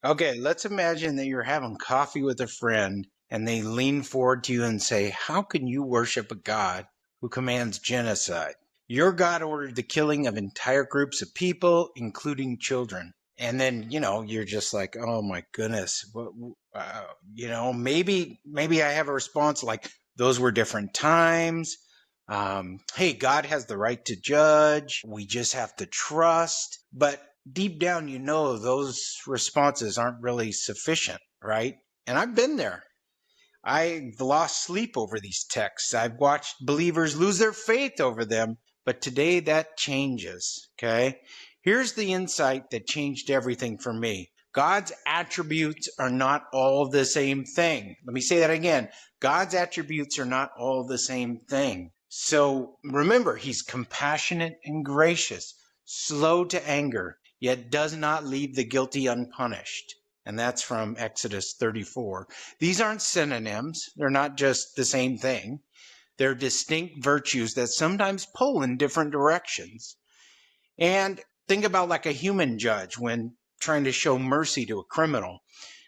Okay, let's imagine that you're having coffee with a friend and they lean forward to you and say, "How can you worship a God who commands genocide? Your God ordered the killing of entire groups of people, including children." And then, you're just like, "Oh my goodness." Maybe I have a response like, "Those were different times. Hey, God has the right to judge. We just have to trust." But deep down, those responses aren't really sufficient, right? And I've been there. I've lost sleep over these texts. I've watched believers lose their faith over them. But today that changes, okay? Here's the insight that changed everything for me. God's attributes are not all the same thing. Let me say that again. God's attributes are not all the same thing. So remember, he's compassionate and gracious, slow to anger, yet does not leave the guilty unpunished. And that's from Exodus 34. These aren't synonyms. They're not just the same thing. They're distinct virtues that sometimes pull in different directions. And think about like a human judge when trying to show mercy to a criminal.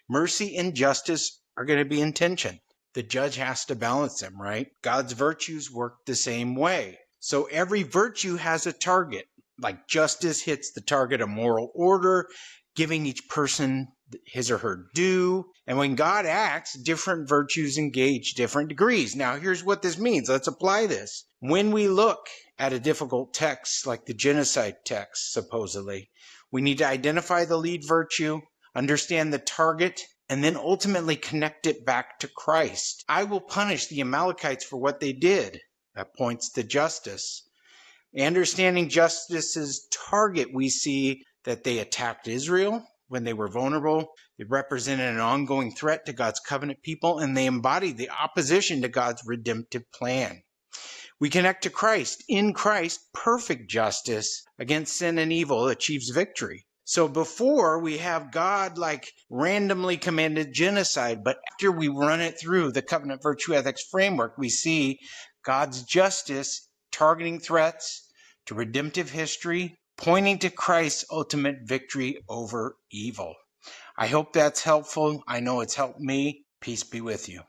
Mercy and justice are going to be in tension. The judge has to balance them, right? God's virtues work the same way. So every virtue has a target. Like justice hits the target of moral order, giving each person his or her due. And when God acts, different virtues engage different degrees. Now, here's what this means. Let's apply this. When we look at a difficult text like the genocide text, supposedly, we need to identify the lead virtue, understand the target, and then ultimately connect it back to Christ. I will punish the Amalekites for what they did. That points to justice. Understanding justice's target, we see that they attacked Israel when they were vulnerable. They represented an ongoing threat to God's covenant people, and they embodied the opposition to God's redemptive plan. We connect to Christ. In Christ, perfect justice against sin and evil achieves victory. So before we have God like randomly commanded genocide, but after we run it through the covenant virtue ethics framework, we see God's justice targeting threats to redemptive history, pointing to Christ's ultimate victory over evil. I hope that's helpful. I know it's helped me. Peace be with you.